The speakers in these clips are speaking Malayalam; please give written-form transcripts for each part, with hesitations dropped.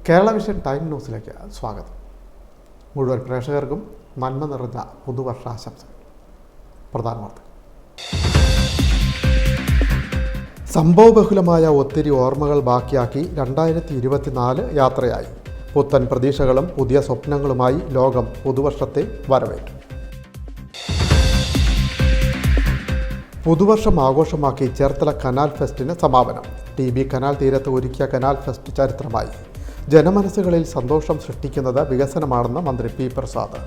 കേരള വിഷൻ ടൈം ന്യൂസിലേക്ക് സ്വാഗതം. മുഴുവൻ പ്രേക്ഷകർക്കും നന്മ നിറഞ്ഞ പുതുവർഷാശംസകൾ. പ്രധാന വാർത്തകൾ. സംഭവബഹുലമായ ഒത്തിരി ഓർമ്മകൾ ബാക്കിയാക്കി 2024 യാത്രയായി. പുത്തൻ പ്രതീക്ഷകളും പുതിയ സ്വപ്നങ്ങളുമായി ലോകം പുതുവർഷത്തെ വരവേറ്റു. പുതുവർഷം ആഘോഷമാക്കി ചേർത്തല കനാൽ ഫെസ്റ്റിന് സമാപനം. TB കനാൽ തീരത്ത് ഒരുക്കിയ കനാൽ ഫെസ്റ്റ് ചരിത്രമായി. ജനമനസ്സുകളിൽ സന്തോഷം സൃഷ്ടിക്കുന്നത് വികസനമാണെന്ന് മന്ത്രി P. പ്രസാദ്.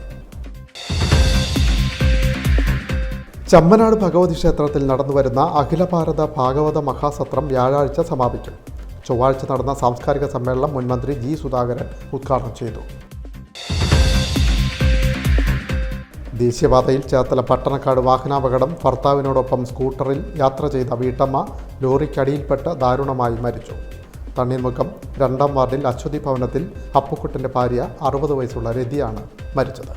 ചമ്മനാട് ഭഗവതി ക്ഷേത്രത്തിൽ നടന്നുവരുന്ന അഖില ഭാരത ഭാഗവത മഹാസത്രം വ്യാഴാഴ്ച സമാപിക്കും. ചൊവ്വാഴ്ച നടന്ന സാംസ്കാരിക സമ്മേളനം മുൻ മന്ത്രി G. സുധാകരൻ ഉദ്ഘാടനം ചെയ്തു. ദേശീയപാതയിൽ ചേർത്തല പട്ടണക്കാട് വാഹനാപകടം. ഭർത്താവിനോടൊപ്പം സ്കൂട്ടറിൽ യാത്ര ചെയ്ത വീട്ടമ്മ ലോറിക്കടിയിൽപ്പെട്ട് ദാരുണമായി മരിച്ചു. തണ്ണീർമുക്കം 2ാം വാർഡിൽ അശ്വതി ഭവനത്തിൽ അപ്പുക്കുട്ടൻ്റെ ഭാര്യ 60 വയസ്സുള്ള രതിയാണ് മരിച്ചത്.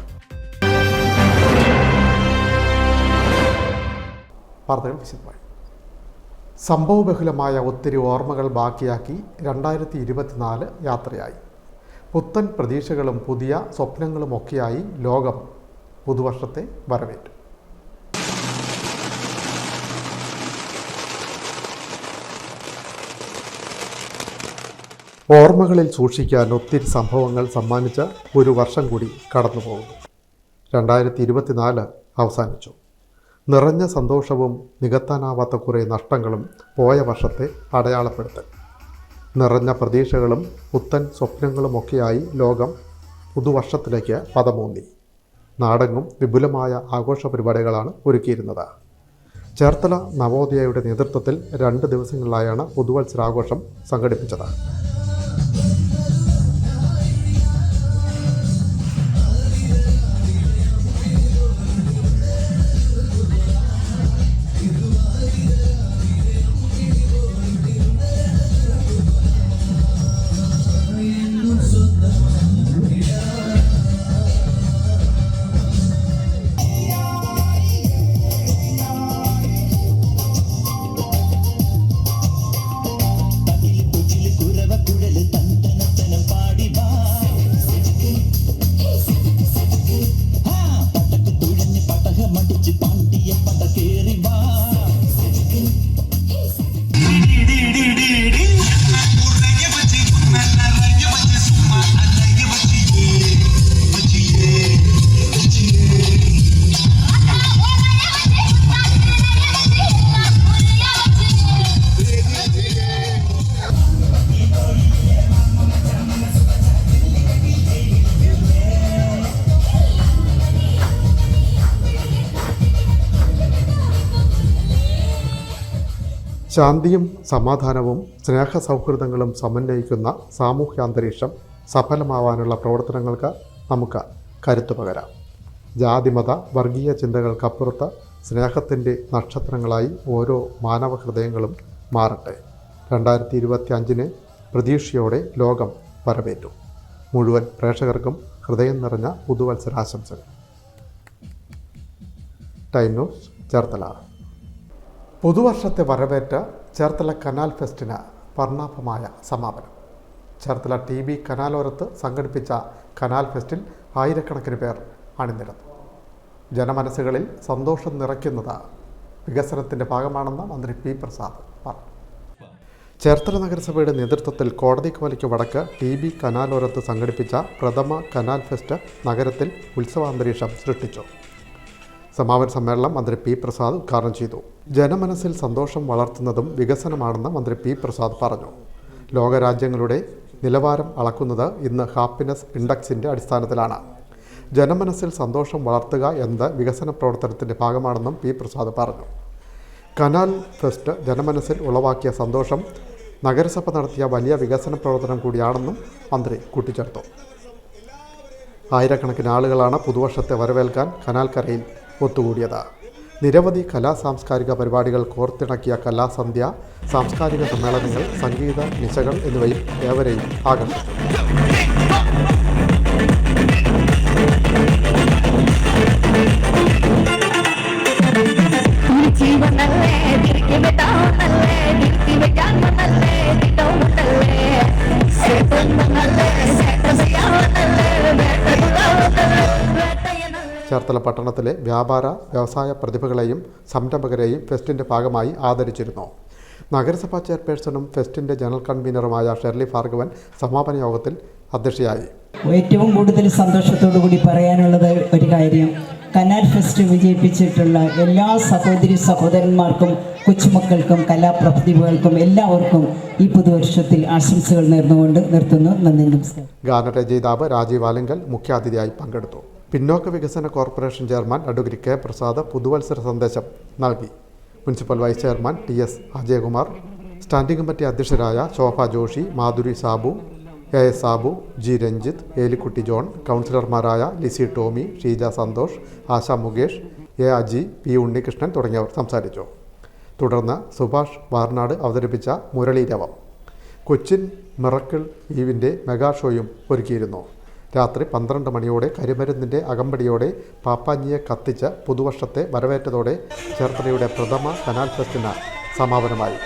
വാർത്തകൾ വിശദമായി. സംഭവബഹുലമായ ഒത്തിരി ഓർമ്മകൾ ബാക്കിയാക്കി 2024 യാത്രയായി. പുത്തൻ പ്രതീക്ഷകളും പുതിയ സ്വപ്നങ്ങളുമൊക്കെയായി ലോകം പുതുവർഷത്തെ വരവേറ്റു. ഓർമ്മകളിൽ സൂക്ഷിക്കാൻ ഒത്തിരി സംഭവങ്ങൾ സമ്മാനിച്ച ഒരു വർഷം കൂടി കടന്നു പോകുന്നു. 2024 അവസാനിച്ചു. നിറഞ്ഞ സന്തോഷവും നികത്താനാവാത്ത കുറേ നഷ്ടങ്ങളും പോയ വർഷത്തെ അടയാളപ്പെടുത്തൽ. നിറഞ്ഞ പ്രതീക്ഷകളും പുത്തൻ സ്വപ്നങ്ങളുമൊക്കെയായി ലോകം പുതുവർഷത്തിലേക്ക് പദമൂന്നി. നാടെങ്ങും വിപുലമായ ആഘോഷ പരിപാടികളാണ് ഒരുക്കിയിരുന്നത്. ചേർത്തല നവോദയയുടെ നേതൃത്വത്തിൽ 2 ദിവസങ്ങളിലായാണ് പുതുവത്സരാഘോഷം സംഘടിപ്പിച്ചത്. ശാന്തിയും സമാധാനവും സ്നേഹസൗഹൃദങ്ങളും സമന്വയിക്കുന്ന സാമൂഹ്യാന്തരീക്ഷം സഫലമാവാനുള്ള പ്രവർത്തനങ്ങൾക്ക് നമുക്ക് കരുത്തു പകരാം. ജാതിമത വർഗീയ ചിന്തകൾക്കപ്പുറത്ത് സ്നേഹത്തിൻ്റെ നക്ഷത്രങ്ങളായി ഓരോ മാനവ ഹൃദയങ്ങളും മാറട്ടെ. 2025 പ്രതീക്ഷയോടെ ലോകം വരവേറ്റു. മുഴുവൻ പ്രേക്ഷകർക്കും ഹൃദയം നിറഞ്ഞ പുതുവത്സരാശംസകൾ. Time news, Cherthala. പുതുവർഷത്തെ വരവേറ്റ് ചേർത്തല കനാൽ ഫെസ്റ്റിന് വർണ്ണാഭമായ സമാപനം. ചേർത്തല TB കനാലോരത്ത് സംഘടിപ്പിച്ച കനാൽ ഫെസ്റ്റിൽ ആയിരക്കണക്കിന് പേർ അണിനിരന്നു. ജനമനസ്സുകളിൽ സന്തോഷം നിറയ്ക്കുന്നത് വികസനത്തിൻ്റെ ഭാഗമാണെന്ന് മന്ത്രി P. പ്രസാദ് പറഞ്ഞു. ചേർത്തല നഗരസഭയുടെ നേതൃത്വത്തിൽ കോടതി കോലയ്ക്ക് വടക്ക് TB കനാലോരത്ത് സംഘടിപ്പിച്ച പ്രഥമ കനാൽ ഫെസ്റ്റ് നഗരത്തിൽ ഉത്സവാന്തരീക്ഷം സൃഷ്ടിച്ചു. സമാപന സമ്മേളനം മന്ത്രി P. പ്രസാദ് ഉദ്ഘാടനം ചെയ്തു. ജനമനസ്സിൽ സന്തോഷം വളർത്തുന്നതും വികസനമാണെന്ന് മന്ത്രി P. പ്രസാദ് പറഞ്ഞു. ലോകരാജ്യങ്ങളുടെ നിലവാരം അളക്കുന്നത് ഇന്ന് ഹാപ്പിനെസ് ഇൻഡെക്സിൻ്റെ അടിസ്ഥാനത്തിലാണ്. ജനമനസ്സിൽ സന്തോഷം വളർത്തുക എന്നത് വികസന പ്രവർത്തനത്തിൻ്റെ ഭാഗമാണെന്നും P. പ്രസാദ് പറഞ്ഞു. കനാൽ ഫെസ്റ്റ് ജനമനസ്സിൽ ഉളവാക്കിയ സന്തോഷം നഗരസഭ നടത്തിയ വലിയ വികസന പ്രവർത്തനം കൂടിയാണെന്നും മന്ത്രി കൂട്ടിച്ചേർത്തു. ആയിരക്കണക്കിന് ആളുകളാണ് പുതുവർഷത്തെ വരവേൽക്കാൻ കനാൽക്കരയിൽ ഒത്തുകൂടിയത്. നിരവധി സാംസ്കാരിക പരിപാടികൾ കോർത്തിണക്കിയ കലാസന്ധ്യ, സാംസ്കാരിക സമ്മേളനങ്ങൾ, സംഗീത നിശകൾ എന്നിവയും ഏവരെയും ആകർഷിച്ചു. Nalla ചേർത്തല പട്ടണത്തിലെ വ്യാപാര വ്യവസായ പ്രതിഭകളെയും സംരംഭകരെയും ഫെസ്റ്റിൻ്റെ ഭാഗമായി ആദരിച്ചിരുന്നു. നഗരസഭാ ചെയർപേഴ്സണും ഫെസ്റ്റിൻ്റെ ജനറൽ കൺവീനറുമായ ഷെർലി ഭാർഗവൻ സമാപന യോഗത്തിൽ അധ്യക്ഷയായി. ഏറ്റവും കൂടുതൽ സന്തോഷത്തോടു കൂടി പറയാനുള്ളത് ഒരു കാര്യം, കനാൽ ഫെസ്റ്റ് വിജയിപ്പിച്ചിട്ടുള്ള എല്ലാ സഹോദരന്മാർക്കും കൊച്ചുമക്കൾക്കും കലാപ്രതിഭകൾക്കും എല്ലാവർക്കും ഈ പുതുവർഷത്തിൽ ആശംസകൾ നേർന്നുകൊണ്ട് നിർത്തുന്നു. നന്ദി, നമസ്കാരം. ഗാനരചയിതാവ് രാജീവ് ആലിങ്കൽ മുഖ്യാതിഥിയായി പങ്കെടുത്തു. പിന്നോക്ക വികസന corporation chairman advocate K Prasad പുതുവത്സര സന്ദേശം നൽകി. Municipal vice chairman T S. Ajayakumar, standing committee അധ്യക്ഷരായ Shobha Joshi, Madhuri Sabu, A S. Sabu, G. Ranjith, Elikutty John, കൗൺസിലർമാരായ ലിസി ടോമി, ഷീജ സന്തോഷ്, ആശ മുകേഷ്, എ. അജി, പി. ഉണ്ണികൃഷ്ണൻ തുടങ്ങിയവർ സംസാരിച്ചു. തുടർന്ന് സുഭാഷ് വാർനാട് അവതരിപ്പിച്ച മുരളീരവം, കൊച്ചിൻ മിറക്കിൾ ഈവിൻ്റെ മെഗാ ഷോയും ഒരുക്കിയിരുന്നു. രാത്രി 12 മണിയോടെ കരിമരുന്നിൻ്റെ അകമ്പടിയോടെ പാപ്പാഞ്ഞിയെ കത്തിച്ച് പുതുവർഷത്തെ വരവേറ്റതോടെ ചേർത്തലയുടെ പ്രഥമ കനാൽ ഫെസ്റ്റിന് സമാപനമായി.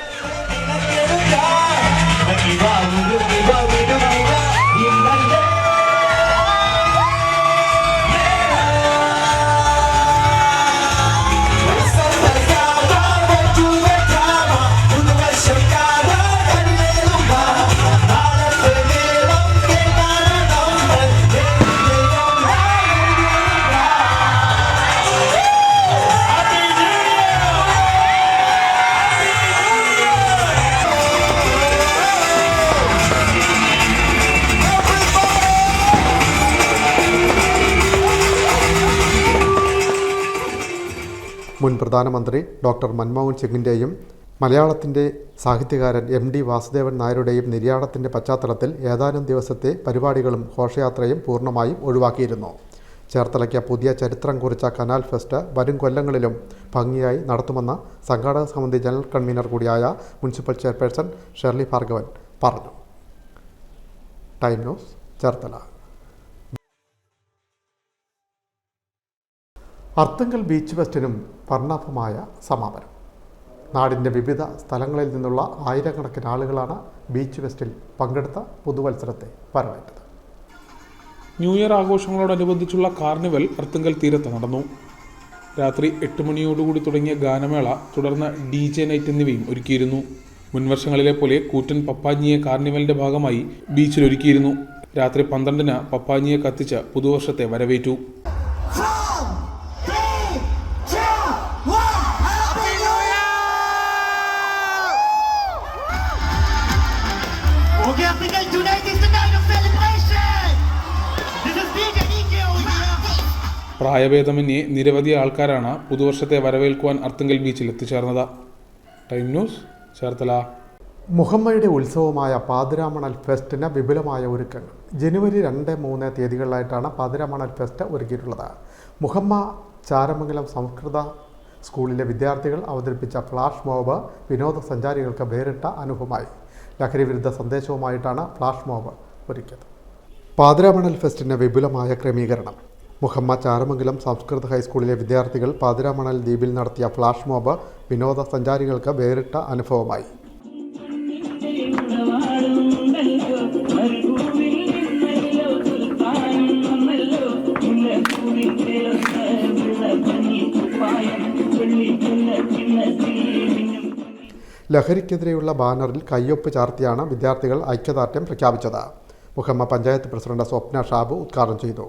മുൻ പ്രധാനമന്ത്രി ഡോക്ടർ മൻമോഹൻ സിംഗിൻ്റെയും മലയാളത്തിൻ്റെ സാഹിത്യകാരൻ എം.ഡി. വാസുദേവൻ നായരുടെയും നിര്യാണത്തിൻ്റെ പശ്ചാത്തലത്തിൽ ഏതാനും ദിവസത്തെ പരിപാടികളും ഘോഷയാത്രയും പൂർണ്ണമായും ഒഴിവാക്കിയിരുന്നു. ചേർത്തലയ്ക്ക് പുതിയ ചരിത്രം കുറിച്ച കനാൽ ഫെസ്റ്റ് വരും കൊല്ലങ്ങളിലും ഭംഗിയായി നടത്തുമെന്ന് സംഘാടക സമിതി ജനറൽ കൺവീനർ കൂടിയായ മുനിസിപ്പൽ ചെയർപേഴ്സൺ ഷെർലി ഭാർഗവൻ പറഞ്ഞു. Time news, Cherthala. Arthunkal beach ഫെസ്റ്റിനും വർണ്ണാഭമായ സമാപനം. നാടിൻ്റെ വിവിധ സ്ഥലങ്ങളിൽ നിന്നുള്ള ആയിരക്കണക്കിന് ആളുകളാണ് ബീച്ച് ഫെസ്റ്റിൽ പങ്കെടുത്ത പുതുവത്സരത്തെ വരവേറ്റത്. ന്യൂ ഇയർ ആഘോഷങ്ങളോടനുബന്ധിച്ചുള്ള കാർണിവൽ അർത്തുങ്കൽ തീരത്ത് നടന്നു. രാത്രി 8 മണിയോടുകൂടി തുടങ്ങിയ ഗാനമേള, തുടർന്ന് DJ നൈറ്റ് എന്നിവയും ഒരുക്കിയിരുന്നു. മുൻവർഷങ്ങളിലെ പോലെ കൂറ്റൻ പപ്പാഞ്ഞിയെ കാർണിവലിൻ്റെ ഭാഗമായി ബീച്ചിൽ ഒരുക്കിയിരുന്നു. രാത്രി 12-ന് പപ്പാഞ്ഞിയെ കത്തിച്ച് പുതുവർഷത്തെ വരവേറ്റു. പ്രായഭേദമന്യേ നിരവധി ആൾക്കാരാണ് പുതുവർഷത്തെ വരവേൽക്കുവാൻ അർത്തുങ്കൽ ബീച്ചിൽ എത്തിച്ചേർന്നത്. Time news, Cherthala. മുഹമ്മയുടെ ഉത്സവമായ പാതിരാമണൽ ഫെസ്റ്റിന് വിപുലമായ ഒരുക്കങ്ങൾ. ജനുവരി 2, 3 തീയതികളിലായിട്ടാണ് പാതിരാമണൽ ഫെസ്റ്റ് ഒരുക്കിയിട്ടുള്ളത്. മുഹമ്മ ചാരമംഗലം സംസ്കൃത സ്കൂളിലെ വിദ്യാർത്ഥികൾ അവതരിപ്പിച്ച ഫ്ലാഷ് മോബ് വിനോദസഞ്ചാരികൾക്ക് വേറിട്ട അനുഭവമായി. ലഹരി വിരുദ്ധ സന്ദേശവുമായിട്ടാണ് ഫ്ലാഷ് മോബ് ഒരുക്കിയത്. പാതിരാമണൽ ഫെസ്റ്റിന് വിപുലമായ ക്രമീകരണം. മുഹമ്മ ചാരമംഗലം സംസ്കൃത ഹൈസ്കൂളിലെ വിദ്യാർത്ഥികൾ പാതിരാമണൽ ദ്വീപിൽ നടത്തിയ ഫ്ലാഷ് മോബ് വിനോദസഞ്ചാരികൾക്ക് വേറിട്ട അനുഭവമായി. ലഹരിക്കെതിരെയുള്ള ബാനറിൽ കയ്യൊപ്പ് ചാർത്തിയാണ് വിദ്യാർത്ഥികൾ ഐക്യദാർഢ്യം പ്രഖ്യാപിച്ചത്. മുഹമ്മ പഞ്ചായത്ത് പ്രസിഡന്റ് സ്വപ്ന ഷാബു ഉദ്ഘാടനം ചെയ്തു.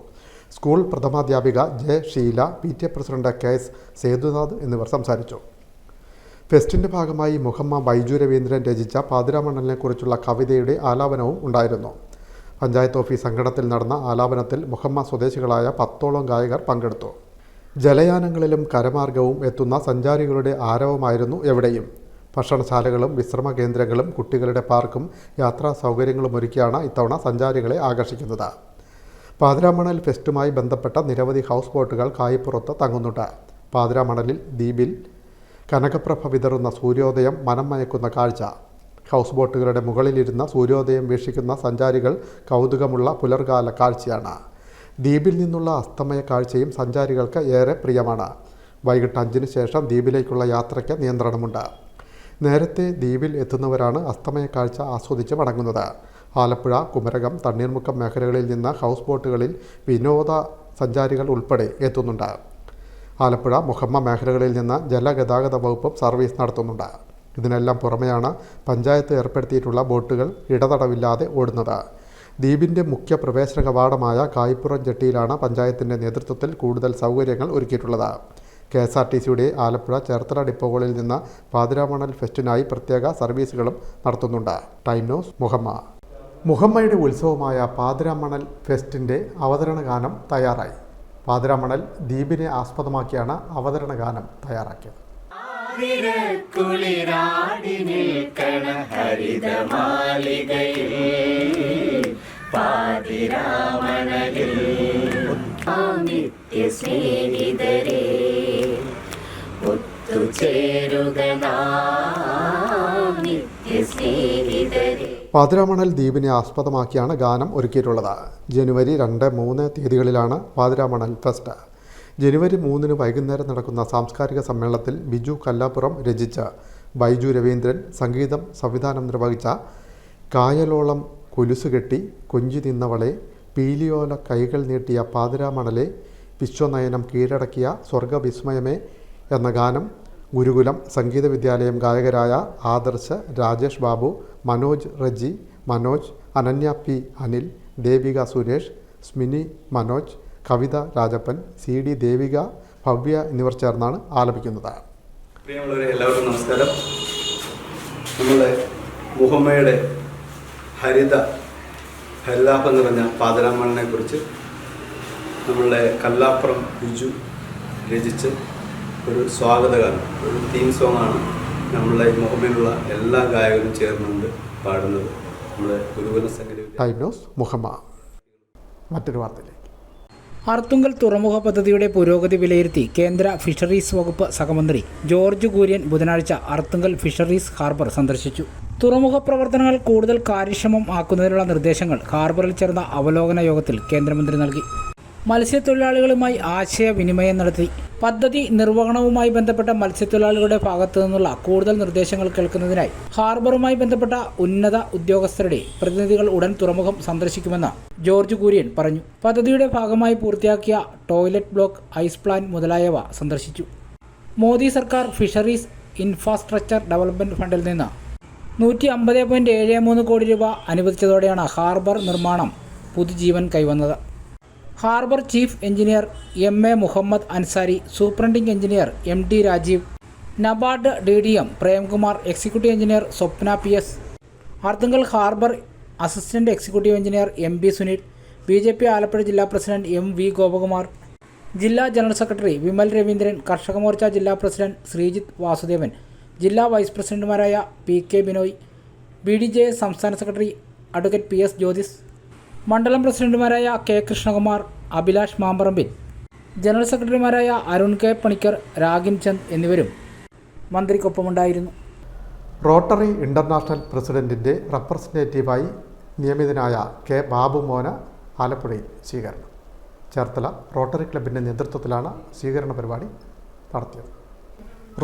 സ്കൂൾ പ്രഥമാധ്യാപിക J. Sheela, PTA president KS Sethunath എന്നിവർ സംസാരിച്ചു. ഫെസ്റ്റിൻ്റെ ഭാഗമായി മുഹമ്മ ബൈജു രവീന്ദ്രൻ രചിച്ച പാതിരാമണലിനെക്കുറിച്ചുള്ള കവിതയുടെ ആലാപനവും ഉണ്ടായിരുന്നു. പഞ്ചായത്ത് ഓഫീസ് അങ്കണത്തിൽ നടന്ന ആലാപനത്തിൽ മുഹമ്മ സ്വദേശികളായ 10ഓളം ഗായകർ പങ്കെടുത്തു. ജലയാനങ്ങളിലും കരമാർഗവും എത്തുന്ന സഞ്ചാരികളുടെ ആരവമായിരുന്നു എവിടെയും. ഭക്ഷണശാലകളും വിശ്രമ കേന്ദ്രങ്ങളും കുട്ടികളുടെ പാർക്കും യാത്രാ സൗകര്യങ്ങളും ഒരുക്കിയാണ് ഇത്തവണ സഞ്ചാരികളെ ആകർഷിക്കുന്നത്. പാതിരാമണൽ ഫെസ്റ്റുമായി ബന്ധപ്പെട്ട നിരവധി ഹൗസ് ബോട്ടുകൾ കായപ്പുറത്ത് തങ്ങുന്നുണ്ട്. പാതിരാമണലിൽ ദ്വീപിൽ കനകപ്രഭ വിതറുന്ന സൂര്യോദയം മനം മയക്കുന്ന കാഴ്ച. ഹൗസ് ബോട്ടുകളുടെ മുകളിലിരുന്ന സൂര്യോദയം വീക്ഷിക്കുന്ന സഞ്ചാരികൾ കൗതുകമുള്ള പുലർകാല കാഴ്ചയാണ്. ദ്വീപിൽ നിന്നുള്ള അസ്തമയ കാഴ്ചയും സഞ്ചാരികൾക്ക് ഏറെ പ്രിയമാണ്. വൈകിട്ട് 5-ന് ശേഷം ദ്വീപിലേക്കുള്ള യാത്രയ്ക്ക് നിയന്ത്രണമുണ്ട്. നേരത്തെ ദ്വീപിൽ എത്തുന്നവരാണ് അസ്തമയ കാഴ്ച ആസ്വദിച്ച് മടങ്ങുന്നത്. ആലപ്പുഴ, കുമരകം, തണ്ണീർമുക്കം മേഖലകളിൽ നിന്ന് ഹൗസ് ബോട്ടുകളിൽ വിനോദ സഞ്ചാരികൾ ഉൾപ്പെടെ എത്തുന്നുണ്ട്. ആലപ്പുഴ മുഹമ്മ മേഖലകളിൽ നിന്ന് ജലഗതാഗത വകുപ്പും സർവീസ് നടത്തുന്നുണ്ട്. ഇതിനെല്ലാം പുറമെയാണ് പഞ്ചായത്ത് ഏർപ്പെടുത്തിയിട്ടുള്ള ബോട്ടുകൾ ഇടതടവില്ലാതെ ഓടുന്നത്. ദ്വീപിൻ്റെ മുഖ്യ പ്രവേശന കവാടമായ കായിപ്പുറം ജെട്ടിയിലാണ് പഞ്ചായത്തിൻ്റെ നേതൃത്വത്തിൽ കൂടുതൽ സൗകര്യങ്ങൾ ഒരുക്കിയിട്ടുള്ളത്. KSRTCയുടെ ആലപ്പുഴ ചേർത്തല ഡിപ്പോകളിൽ നിന്ന് പാതിരാമണൽ ഫെസ്റ്റിനായി പ്രത്യേക സർവീസുകളും നടത്തുന്നുണ്ട്. Time news Muhamma. മുഹമ്മയുടെ ഉത്സവമായ പാതിരാമണൽ ഫെസ്റ്റിൻ്റെ അവതരണ ഗാനം തയ്യാറായി. പാതിരാമണൽ ദ്വീപിനെ ആസ്പദമാക്കിയാണ് അവതരണ ഗാനം തയ്യാറാക്കിയത്. പാതിരാമണൽ ദ്വീപിനെ ആസ്പദമാക്കിയാണ് ഗാനം ഒരുക്കിയിട്ടുള്ളത്. ജനുവരി 2, 3 തീയതികളിലാണ് പാതിരാമണൽ ഫെസ്റ്റ്. ജനുവരി 3 വൈകുന്നേരം നടക്കുന്ന സാംസ്കാരിക സമ്മേളനത്തിൽ ബിജു കല്ലാപ്പുറം രചിച്ച ബൈജു രവീന്ദ്രൻ സംഗീതം സംവിധാനം നിർവഹിച്ച കായലോളം കുലുസുകെട്ടി കൊഞ്ചി നിന്നവളെ പീലിയോല കൈകൾ നീട്ടിയ പാതിരാമണലെ വിശ്വനയനം കീഴടക്കിയ സ്വർഗവിസ്മയമേ എന്ന ഗാനം ഗുരുകുലം സംഗീത വിദ്യാലയം ഗായകരായ ആദർശ്, രാജേഷ് ബാബു, മനോജ് റജി, മനോജ്, അനന്യ പി അനിൽ, ദേവിക സുരേഷ്, സ്മിനി മനോജ്, കവിത രാജപ്പൻ, CD ദേവിക, ഭവ്യ എന്നിവർ ചേർന്നാണ് ആലപിക്കുന്നത്. പ്രിയമുള്ളവരെ, എല്ലാവർക്കും നമസ്കാരം. നമ്മുടെ മുഹമ്മയുടെ ഹരിതാപം നിറഞ്ഞ പാതിരാമണനെ കുറിച്ച് നമ്മളുടെ കല്ലാപ്പുറം ബിജു രചിച്ച് ഒരു സ്വാഗതഗാനം, ഒരു തീം സോങ്ങാണ് നമ്മളുടെ മുഹമ്മയിലുള്ള എല്ലാ ഗായകരും ചേർന്നുകൊണ്ട് പാടുന്നത്. നമ്മുടെ ഗുരുകുല സംഗീത. Time news Muhamma. മറ്റൊരു വാർത്തയിലേക്ക്. അർത്തുങ്കൽ തുറമുഖ പദ്ധതിയുടെ പുരോഗതി വിലയിരുത്തി കേന്ദ്ര ഫിഷറീസ് വകുപ്പ് സഹമന്ത്രി ജോർജ് കുര്യൻ ബുധനാഴ്ച അർത്തുങ്കൽ ഫിഷറീസ് ഹാർബർ സന്ദർശിച്ചു. തുറമുഖ പ്രവർത്തനങ്ങൾ കൂടുതൽ കാര്യക്ഷമം ആക്കുന്നതിനുള്ള നിർദ്ദേശങ്ങൾ ഹാർബറിൽ ചേർന്ന അവലോകന യോഗത്തിൽ കേന്ദ്രമന്ത്രി നൽകി. മത്സ്യത്തൊഴിലാളികളുമായി ആശയവിനിമയം നടത്തി. പദ്ധതി നിർവഹണവുമായി ബന്ധപ്പെട്ട മത്സ്യത്തൊഴിലാളികളുടെ ഭാഗത്തു നിന്നുള്ള കൂടുതൽ നിർദ്ദേശങ്ങൾ കേൾക്കുന്നതിനായി ഹാർബറുമായി ബന്ധപ്പെട്ട ഉന്നത ഉദ്യോഗസ്ഥരുടെ പ്രതിനിധികൾ ഉടൻ തുറമുഖം സന്ദർശിക്കുമെന്ന് ജോർജ് കുര്യൻ പറഞ്ഞു. പദ്ധതിയുടെ ഭാഗമായി പൂർത്തിയാക്കിയ ടോയ്ലറ്റ് ബ്ലോക്ക്, ഐസ് പ്ലാന്റ് മുതലായവ സന്ദർശിച്ചു. മോദി സർക്കാർ ഫിഷറീസ് ഇൻഫ്രാസ്ട്രക്ചർ ഡെവലപ്മെന്റ് ഫണ്ടിൽ നിന്ന് 150.73 കോടി രൂപ അനുവദിച്ചതോടെയാണ് ഹാർബർ നിർമ്മാണം പുതുജീവൻ കൈവന്നത്. Harbour chief engineer MA Muhammad Ansari, superintending engineer MD Rajeev, NABARD DDM Premkumar, executive engineer Swapna PS, Arthunkal harbour assistant executive engineer MB Sunil, BJP Alappuzha ജില്ലാ പ്രസിഡന്റ് MV ഗോപകുമാർ, ജില്ലാ ജനറൽ സെക്രട്ടറി വിമൽ രവീന്ദ്രൻ, കർഷക മോർച്ച ജില്ലാ പ്രസിഡന്റ് ശ്രീജിത്ത് വാസുദേവൻ, ജില്ലാ വൈസ് പ്രസിഡന്റുമാരായ PK ബിനോയ്, BDJS സംസ്ഥാന സെക്രട്ടറി അഡ്വക്കേറ്റ് PS ജ്യോതിസ്, മണ്ഡലം പ്രസിഡന്റുമാരായ K കൃഷ്ണകുമാർ, അഭിലാഷ് മാമ്പറമ്പിൽ, ജനറൽ സെക്രട്ടറിമാരായ അരുൺ K പണിക്കർ, രാഗിൻ ചന്ദ് എന്നിവരും മന്ത്രിക്കൊപ്പമുണ്ടായിരുന്നു. റോട്ടറി ഇന്റർനാഷണൽ പ്രസിഡന്റിൻ്റെ റെപ്രസെൻറ്റേറ്റീവായി നിയമിതനായ K ബാബുമോന് ആലപ്പുഴയിൽ സ്വീകരണം. ചേർത്തല റോട്ടറി ക്ലബിൻ്റെ നേതൃത്വത്തിലാണ് സ്വീകരണ പരിപാടി നടത്തിയത്.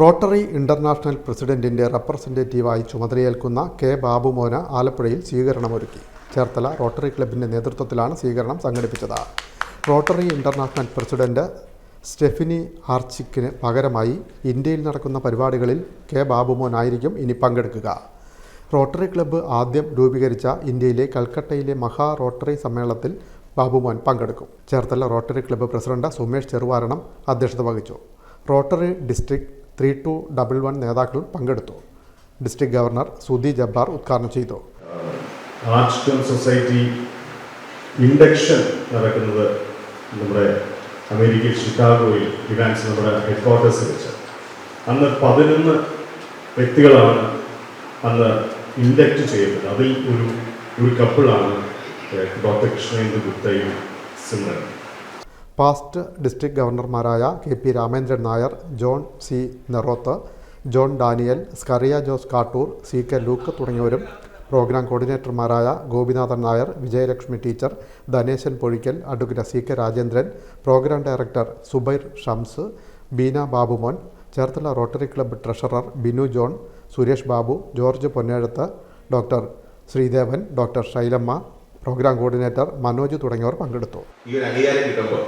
റോട്ടറി ഇന്റർനാഷണൽ പ്രസിഡന്റിൻ്റെ റെപ്രസെൻറ്റേറ്റീവായി ചുമതലയേൽക്കുന്ന K ബാബുമോന് ആലപ്പുഴയിൽ സ്വീകരണമൊരുക്കി. ചേർത്തല റോട്ടറി ക്ലബിൻ്റെ നേതൃത്വത്തിലാണ് സ്വീകരണം സംഘടിപ്പിച്ചത്. റോട്ടറി ഇന്റർനാഷണൽ പ്രസിഡന്റ് സ്റ്റെഫിനി ആർച്ചിക്കിന് പകരമായി ഇന്ത്യയിൽ നടക്കുന്ന പരിപാടികളിൽ K ബാബുമോനായിരിക്കും ഇനി പങ്കെടുക്കുക. റോട്ടറി ക്ലബ്ബ് ആദ്യം രൂപീകരിച്ച ഇന്ത്യയിലെ കൽക്കട്ടയിലെ മഹാ റോട്ടറി സമ്മേളനത്തിൽ ബാബുമോൻ പങ്കെടുക്കും. Cherthala rotary club president Sumesh Cheruvaranam അധ്യക്ഷത വഹിച്ചു. റോട്ടറി ഡിസ്ട്രിക്ട് 3211 നേതാക്കൾ പങ്കെടുത്തു. ഡിസ്ട്രിക്ട് ഗവർണർ സുധി ജബ്ബാർ ഉദ്ഘാടനം ചെയ്തു. ആർച്ച്ടൺ സൊസൈറ്റി ഇൻഡക്ഷൻ നടക്കുന്നത് നമ്മുടെ അമേരിക്കയിൽ ഷിക്കാഗോയിൽ ഇവാൻസ് നമ്മുടെ ഹെഡ്ക്വാർട്ടേഴ്സ് വെച്ച് അന്ന് 11 വ്യക്തികളാണ് അന്ന് ഇൻഡക്റ്റ് ചെയ്തത്. അതിൽ ഒരു കപ്പിളാണ് ഡോക്ടർ കൃഷ്ണേന്ദ്ര ഗുപ്തയും സിമ്രൻ. പാസ്റ്റ് ഡിസ്ട്രിക്ട് ഗവർണർമാരായ KP Ramendran Nair, John C Neroth, John Daniel, Skaria Jose Kattoor, CK Luke തുടങ്ങിയവരും പ്രോഗ്രാം കോർഡിനേറ്റർമാരായ Gopinathan Nair, Vijayalakshmi teacher, Dhaneshan Pozhikkal, advocate CK Rajendran, programme director Zubair Shams, Beena Babumon, Cherthala rotary club treasurer Binu John, Suresh Babu, George Ponnezhath, doctor Sreedevan, doctor Shailamma, programme coordinator Manoj തുടങ്ങിയവർ പങ്കെടുത്തു. ഈ ഒരു അംഗീകാരം കിട്ടുമ്പോൾ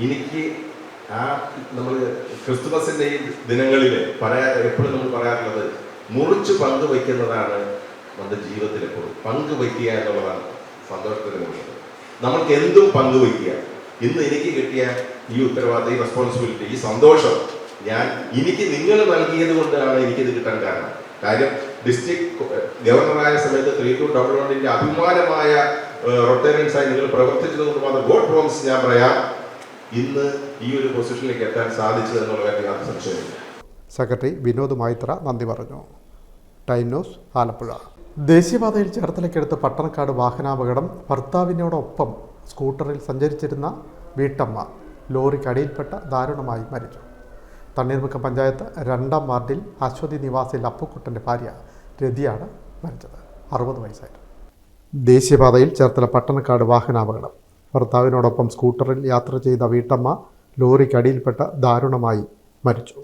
എനിക്ക് നമ്മൾ ക്രിസ്തുമസിൻ്റെ ഈ ദിനങ്ങളിൽ എപ്പോഴും നമ്മൾ പറയാറുള്ളത് മുറിച്ച് പങ്കുവയ്ക്കുന്നതാണ് നമ്മുടെ ജീവിതത്തിൽ എപ്പോഴും പങ്കുവയ്ക്കുക എന്നുള്ളതാണ് സന്തോഷത്തിന് കൊണ്ടത്. നമ്മൾക്ക് എന്തും പങ്കുവയ്ക്കുക. ഇന്ന് എനിക്ക് കിട്ടിയ ഈ ഉത്തരവാദിത്തം, ഈ റെസ്പോൺസിബിലിറ്റി, ഈ സന്തോഷം എനിക്ക് നിങ്ങൾ നൽകിയത് കൊണ്ടാണ് എനിക്കിത് കിട്ടാൻ കാര്യം ഡിസ്ട്രിക്ട് ഗവർണറായ സമയത്ത് 3211 അഭിമാനമായ റൊട്ടേറിയൻസായി നിങ്ങൾ പ്രവർത്തിച്ചതുകൊണ്ട് മാത്രം ഗോഡ് പ്രോമിസ് ഞാൻ പറയാം ഇന്ന് ഈ ഒരു പൊസിഷനിലേക്ക് എത്താൻ സാധിച്ചത് എന്നുള്ള കാര്യം സംശയമില്ല. സെക്രട്ടറി വിനോദ് മൈത്ര നന്ദി പറഞ്ഞു. Time news Alappuzha. ദേശീയപാതയിൽ ചേർത്തലയ്ക്കടുത്ത് പട്ടണക്കാട് വാഹനാപകടം. ഭർത്താവിനോടൊപ്പം സ്കൂട്ടറിൽ സഞ്ചരിച്ചിരുന്ന വീട്ടമ്മ ലോറിക്കടിയിൽപ്പെട്ട ദാരുണമായി മരിച്ചു. തണ്ണീർമുക്കം പഞ്ചായത്ത് 2-ാം വാർഡിൽ അശ്വതി നിവാസിൽ അപ്പുക്കുട്ടൻ്റെ ഭാര്യ രതിയാണ് മരിച്ചത്. 60 വയസ്സായിരുന്നു. ദേശീയപാതയിൽ ചേർത്തല പട്ടണക്കാട് വാഹനാപകടം. ഭർത്താവിനോടൊപ്പം സ്കൂട്ടറിൽ യാത്ര ചെയ്ത വീട്ടമ്മ ലോറിക്കടിയിൽപ്പെട്ട ദാരുണമായി മരിച്ചു.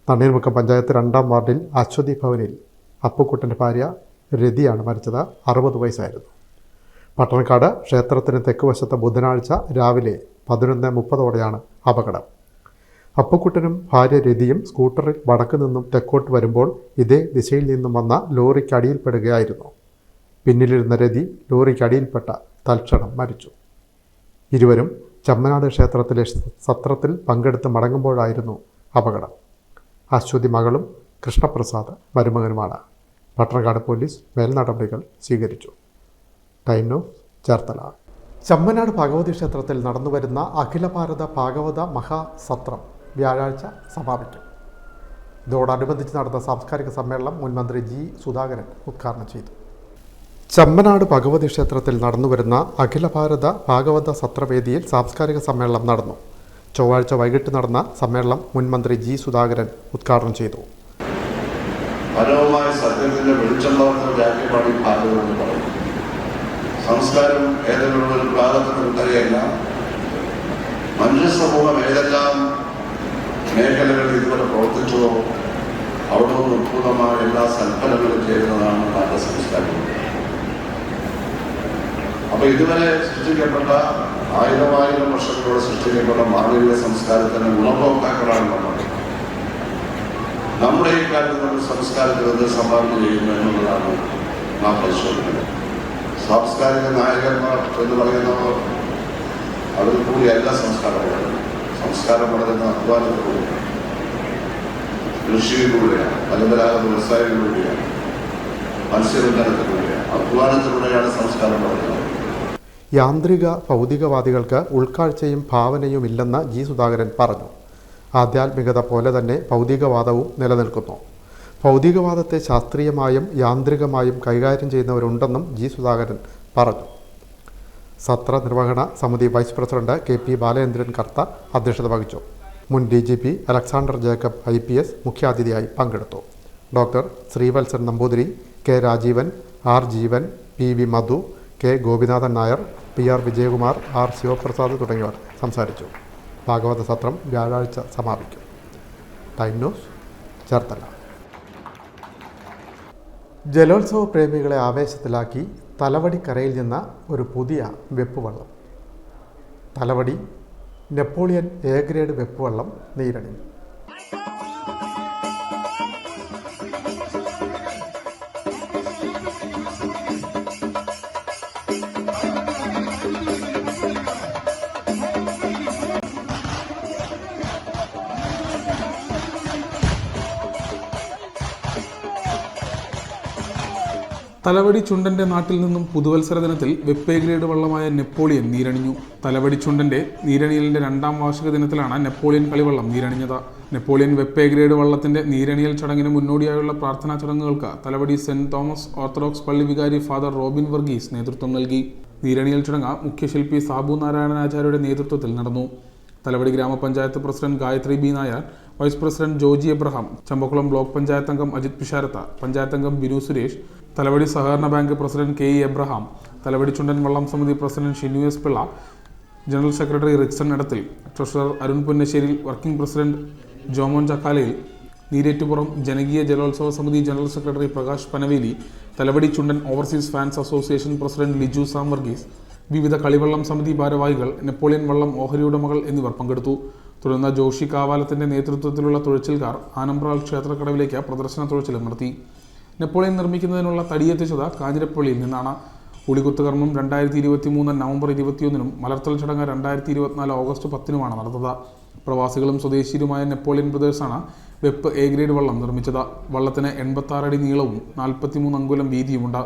തണ്ണീർമുക്കം പഞ്ചായത്ത് 2-ാം വാർഡിൽ അശ്വതി ഭവനിൽ അപ്പുക്കുട്ടൻ്റെ ഭാര്യ രതിയാണ് മരിച്ചത്. 60 വയസ്സായിരുന്നു. പട്ടണക്കാട് ക്ഷേത്രത്തിന് തെക്കുവശത്ത് ബുധനാഴ്ച രാവിലെ 11:30ഓടെയാണ് അപകടം. അപ്പുക്കുട്ടനും ഭാര്യ രതിയും സ്കൂട്ടറിൽ വടക്കു നിന്നും തെക്കോട്ട് വരുമ്പോൾ ഇതേ ദിശയിൽ നിന്നും വന്ന ലോറിക്കടിയിൽപ്പെടുകയായിരുന്നു. പിന്നിലിരുന്ന രതി ലോറിക്കടിയിൽപ്പെട്ട തൽക്ഷണം മരിച്ചു. ഇരുവരും ചമ്മനാട് ക്ഷേത്രത്തിലെ സത്രത്തിൽ പങ്കെടുത്ത് മടങ്ങുമ്പോഴായിരുന്നു അപകടം. അശ്വതി മകളും കൃഷ്ണപ്രസാദ് മരുമകനുമാണ്. പട്ടണക്കാട് പോലീസ് മേൽനടപടികൾ സ്വീകരിച്ചു. Time news Cherthala. ചമ്മനാട് ഭഗവതി ക്ഷേത്രത്തിൽ നടന്നുവരുന്ന അഖില ഭാരത ഭാഗവത മഹാസത്രം വ്യാഴാഴ്ച സമാപിക്കും. ഇതോടനുബന്ധിച്ച് നടന്ന സാംസ്കാരിക സമ്മേളനം മുൻ മന്ത്രി ജി സുധാകരൻ ഉദ്ഘാടനം ചെയ്തു. ചമ്മനാട് ഭഗവതി ക്ഷേത്രത്തിൽ നടന്നുവരുന്ന അഖില ഭാരത ഭാഗവത സത്രവേദിയിൽ സാംസ്കാരിക സമ്മേളനം നടന്നു. ചൊവ്വാഴ്ച വൈകിട്ട് നടന്ന സമ്മേളനം മുൻ മന്ത്രി ജി സുധാകരൻ ഉദ്ഘാടനം ചെയ്തു. പരമമായ സത്യത്തിന്റെ വെളിച്ചം പകർന്ന വാക്യമാണ് ഈ ഭാഗവതം എന്ന് പറയുന്നത്. സംസ്കാരം ഏതെങ്കിലും ഒരു ഭാഗത്തിന് തരയല്ല. മനുഷ്യ സമൂഹം ഏതെല്ലാം മേഖലകളിൽ ഇതുവരെ പ്രവർത്തിച്ചതോ അവിടെ നിന്ന് ഉത്ഭുതമായ എല്ലാ സൽഫലങ്ങളും ചെയ്യുന്നതാണ് നല്ല സംസ്കാരം. അപ്പൊ ഇതുവരെ സൃഷ്ടിക്കപ്പെട്ട 1000 വർഷങ്ങളോട് സൃഷ്ടിക്കപ്പെട്ട മാനവിക സംസ്കാരത്തിന് ഗുണഭോക്താക്കളാണ് നമ്മൾ. നമ്മുടെ ഈ കാലത്ത് നമ്മൾ സംസ്കാരത്തിൽ എന്ത് സംഭാവന ചെയ്യുന്നു എന്നുള്ളതാണ് നാം പരിശോധിക്കുന്നത്. സാംസ്കാരിക നായകന്മാർ എന്ന് പറയുന്നവർ അതിൽ കൂടിയല്ല സംസ്കാരം വളരുന്നത്. സംസ്കാരം വളരുന്ന അധ്വാനത്തിലൂടെയാണ്, കൃഷിയിലൂടെയാണ്, പരമ്പരാഗത വ്യവസായങ്ങളിലൂടെയാണ്, മത്സ്യബന്ധനത്തിലൂടെയാണ്, അധ്വാനത്തിലൂടെയാണ് സംസ്കാരം വളരുന്നത്. യാന്ത്രിക ഭൗതികവാദികൾക്ക് ഉൾക്കാഴ്ചയും ഭാവനയും ഇല്ലെന്ന് ജി സുധാകരൻ പറഞ്ഞു. ആധ്യാത്മികത പോലെ തന്നെ ഭൗതികവാദവും നിലനിൽക്കുന്നു. ഭൗതികവാദത്തെ ശാസ്ത്രീയമായും യാന്ത്രികമായും കൈകാര്യം ചെയ്യുന്നവരുണ്ടെന്നും ജി സുധാകരൻ പറഞ്ഞു. സത്ര നിർവഹണ സമിതി vice president KP Balachandran Kartha അധ്യക്ഷത വഹിച്ചു. മുൻ DGP അലക്സാണ്ടർ ജേക്കബ് IPS മുഖ്യാതിഥിയായി പങ്കെടുത്തു. Doctor Sreevalsan Namboothiri, K Rajeevan, R Jeevan, PV Madhu, K Gopinathan Nair, PR Vijayakumar, R Sivaprasad തുടങ്ങിയവർ സംസാരിച്ചു. ഭാഗവത സത്രം വ്യാഴാഴ്ച സമാപിക്കും. Time news Cherthala. ജലോത്സവ പ്രേമികളെ ആവേശത്തിലാക്കി തലവടിക്കരയിൽ നിന്ന് ഒരു പുതിയ വെപ്പുവള്ളം. തലവടി നെപ്പോളിയൻ A ഗ്രേഡ് വെപ്പുവള്ളം നീരണി. തലവടി ചുണ്ടന്റെ നാട്ടിൽ നിന്നും പുതുവത്സര ദിനത്തിൽ വെപ്പ് ഗ്രേഡ് വള്ളമായ നെപ്പോളിയൻ നീരണിഞ്ഞു. തലവടി ചുണ്ടന്റെ നീരണിയലിന്റെ 2-ാം വാർഷിക ദിനത്തിലാണ് നെപ്പോളിയൻ കളിവള്ളം നീരണിഞ്ഞത്. നെപ്പോളിയൻ വെപ്പ് ഗ്രേഡ് വള്ളത്തിന്റെ നീരണിയൽ ചടങ്ങിന് മുന്നോടിയായുള്ള പ്രാർത്ഥനാ ചടങ്ങുകൾക്ക് തലവടി സെന്റ് തോമസ് ഓർത്തഡോക്സ് പള്ളി വികാരി ഫാദർ റോബിൻ വർഗീസ് നേതൃത്വം നൽകി. നീരണിയൽ ചടങ്ങ് മുഖ്യശില്പി സാബു നാരായണനാചാര്യയുടെ നേതൃത്വത്തിൽ നടന്നു. തലവടി ഗ്രാമപഞ്ചായത്ത് president Gayathri B Nair, vice president Joji Abraham, Champakkulam block panchayat അംഗം അജിത് പിഷാരത്ത, പഞ്ചായത്ത് അംഗം ബിനു സുരേഷ്, തലവടി സഹകരണ bank president KE Abraham, Thalavady Chundan വള്ളം സമിതി president Shinu S Pillai, general secretary Rixon Edathil, treasurer Arun Punnassery, working president Jomon Chakkalayil, Neerettupuram ജനകീയ ജലോത്സവ സമിതി general secretary Prakash Panaveli, Thalavady Chundan overseas fans association president Liju Sam Varghese, വിവിധ കളിവള്ളം സമിതി ഭാരവാഹികൾ, നെപ്പോളിയൻ വള്ളം ഓഹരി ഉടമകൾ എന്നിവർ പങ്കെടുത്തു. തുടർന്ന് ജോഷി കാവാലത്തിന്റെ നേതൃത്വത്തിലുള്ള തുഴച്ചിൽക്കാർ ആനമ്പ്രാൾ ക്ഷേത്രക്കടവിലേക്ക് പ്രദർശന തുഴച്ചിലും നടത്തി. നെപ്പോളിയൻ നിർമ്മിക്കുന്നതിനുള്ള തടിയെത്തിച്ചത് കാഞ്ഞിരപ്പള്ളിയിൽ നിന്നാണ്. ഉളികുത്ത് കർമ്മം 2023 നവംബർ 21-നും മലർത്തൽ ചടങ്ങ് 2024 ഓഗസ്റ്റ് 10-നുമാണ് നടന്നത്. പ്രവാസികളും സ്വദേശിയുമായ നെപ്പോളിയൻ ബ്രദേഴ്സാണ് വെപ്പ് എ ഗ്രേഡ് വള്ളം നിർമ്മിച്ചത്. വള്ളത്തിന് 86 അടി നീളവും 43 അങ്കുലം വീതിയുമുണ്ട്.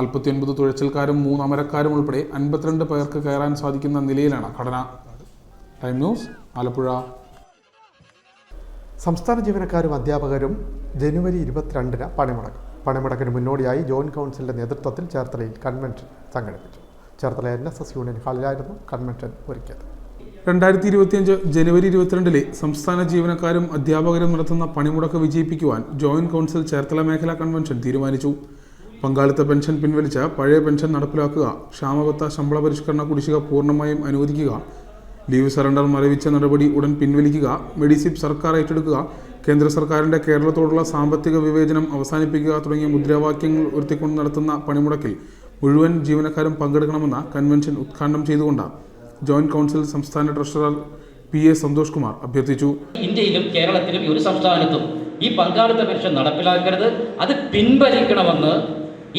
49 തുഴച്ചിൽക്കാരും 3 അമരക്കാരും ഉൾപ്പെടെ 52 പേർക്ക് കയറാൻ സാധിക്കുന്ന നിലയിലാണ് ഘടന. Time news, Alappuzha. സംസ്ഥാന ജീവനക്കാരും അധ്യാപകരും ജനുവരി 22-ന് പണിമുടക്കും. പണിമുടക്കിന് മുന്നോടിയായി ജോയിന്റ് കൗൺസിലിന്റെ നേതൃത്വത്തിൽ ചേർത്തലയിൽ കൺവെൻഷൻ സംഘടിപ്പിച്ചു. ചേർത്തല NSS യൂണിയൻ ഹാളിലായിരുന്നു കൺവെൻഷൻ ഒരുക്കിയത്. 2025 ജനുവരി 22-ലെ സംസ്ഥാന ജീവനക്കാരും അധ്യാപകരും നടത്തുന്ന പണിമുടക്ക് വിജയിപ്പിക്കുവാൻ ജോയിന്റ് കൗൺസിൽ ചേർത്തല മേഖലാ കൺവെൻഷൻ തീരുമാനിച്ചു. പങ്കാളിത്ത പെൻഷൻ പിൻവലിച്ച് പഴയ പെൻഷൻ നടപ്പിലാക്കുക, ക്ഷാമബത്ത ശമ്പള പരിഷ്കരണ കുടിശ്ശിക പൂർണ്ണമായും അനുവദിക്കുക, ലീവ് സറണ്ടർ മരവിച്ച നടപടി ഉടൻ പിൻവലിക്കുക, മെഡിസിപ്പ് സർക്കാർ ഏറ്റെടുക്കുക, കേന്ദ്ര സർക്കാരിൻ്റെ കേരളത്തോടുള്ള സാമ്പത്തിക വിവേചനം അവസാനിപ്പിക്കുക തുടങ്ങിയ മുദ്രാവാക്യങ്ങൾ ഉയർത്തിക്കൊണ്ട് നടത്തുന്ന പണിമുടക്കിൽ മുഴുവൻ ജീവനക്കാരും പങ്കെടുക്കണമെന്ന് കൺവെൻഷൻ ഉദ്ഘാടനം ചെയ്തുകൊണ്ട് ജോയിന്റ് കൗൺസിൽ സംസ്ഥാന ട്രഷറർ PA സന്തോഷ് കുമാർ അഭ്യർത്ഥിച്ചു. ഇന്ത്യയിലും കേരളത്തിലും ഒരു സംസ്ഥാനത്തും ഈ പങ്കാളിത്ത പെൻഷൻ നടപ്പിലാക്കരുത്, അത് പിൻവലിക്കണമെന്ന്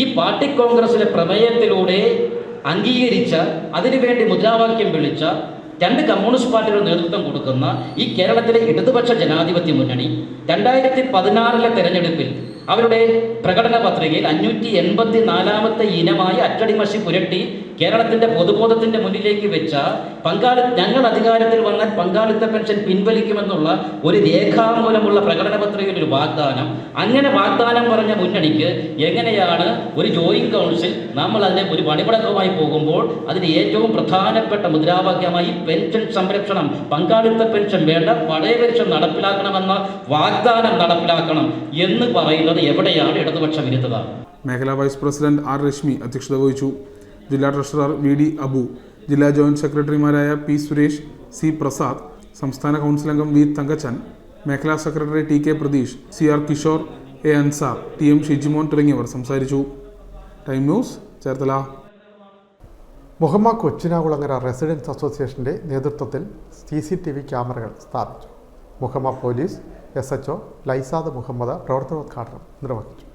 ഈ പാർട്ടി കോൺഗ്രസിലെ പ്രമേയത്തിലൂടെ അംഗീകരിച്ച, അതിനുവേണ്ടി മുദ്രാവാക്യം വിളിച്ച 2 കമ്മ്യൂണിസ്റ്റ് പാർട്ടികൾ നേതൃത്വം കൊടുക്കുന്ന ഈ കേരളത്തിലെ ഇടതുപക്ഷ ജനാധിപത്യ മുന്നണി 2016 തെരഞ്ഞെടുപ്പിൽ അവരുടെ പ്രകടന പത്രികയിൽ 584ാമത്തെ ഇനമായി അച്ചടിമഷി പുരട്ടി കേരളത്തിന്റെ പൊതുബോധത്തിന്റെ മുന്നിലേക്ക് വെച്ച ഞങ്ങൾ അധികാരത്തിൽ വന്നാൽ പങ്കാളിത്ത പെൻഷൻ പിൻവലിക്കുമെന്നുള്ള ഒരു രേഖാമൂലമുള്ള പ്രകടന പത്രികയിൽ ഒരു വാഗ്ദാനം, അങ്ങനെ വാഗ്ദാനം പറഞ്ഞ മുന്നണിക്ക് എങ്ങനെയാണ് ഒരു ജോയിന്റ് കൗൺസിൽ നമ്മൾ അതിനെ ഒരു പണിമുടക്കമായി പോകുമ്പോൾ അതിന് ഏറ്റവും പ്രധാനപ്പെട്ട മുദ്രാവാക്യമായി പെൻഷൻ സംരക്ഷണം, പങ്കാളിത്ത പെൻഷൻ വേണ്ട, പഴയ പെൻഷൻ നടപ്പിലാക്കണമെന്ന വാഗ്ദാനം നടപ്പിലാക്കണം എന്ന് പറയുന്നത് എവിടെയാണ് ഇടതുപക്ഷ വിരുദ്ധത? മേഖലാ വൈസ് പ്രസിഡന്റ് R. രശ്മി അധ്യക്ഷത വഹിച്ചു. ജില്ലാ ട്രഷറർ VD അബു, ജില്ലാ ജോയിന്റ് സെക്രട്ടറിമാരായ P. സുരേഷ്, C. പ്രസാദ്, സംസ്ഥാന കൗൺസിൽ അംഗം V. തങ്കച്ചൻ, മേഖലാ secretary TK Pratheesh, CR Kishore, A. Ansar, TM Shijimon തുടങ്ങിയവർ സംസാരിച്ചു. Time news, Cherthala. Muhamma Kochinakulangara residents അസോസിയേഷന്റെ നേതൃത്വത്തിൽ CCTV ക്യാമറകൾ സ്ഥാപിച്ചു. മുഹമ്മ പോലീസ് SHO ലൈസാദ് മുഹമ്മദ് പ്രവർത്തനോദ്ഘാടനം നിർവഹിച്ചു.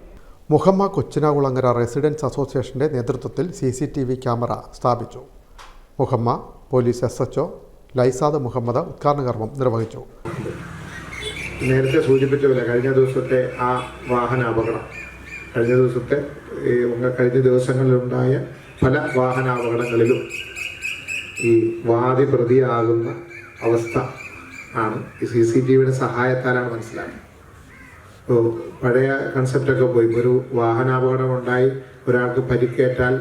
മുഹമ്മ കൊച്ചിനാകുളങ്ങര റെസിഡൻസ് അസോസിയേഷന്റെ നേതൃത്വത്തിൽ CCTV ക്യാമറ സ്ഥാപിച്ചു. മുഹമ്മ പോലീസ് SHO ലൈസാദ് മുഹമ്മദ് ഉദ്ഘാടന കർമ്മം നിർവഹിച്ചു. നേരത്തെ സൂചിപ്പിച്ച പോലെ കഴിഞ്ഞ ദിവസത്തെ ആ വാഹന അപകടം, കഴിഞ്ഞ ദിവസങ്ങളിലുണ്ടായ പല വാഹനാപകടങ്ങളിലും ഈ വാദി പ്രതിയാകുന്ന അവസ്ഥ ആണ് ഈ CCTVയുടെ സഹായത്താലാണ് മനസ്സിലാക്കുന്നത്. ഇപ്പോൾ പഴയ കൺസെപ്റ്റൊക്കെ പോയി, ഒരു വാഹനാപകടം ഉണ്ടായി ഒരാൾക്ക് പരിക്കേറ്റാൽ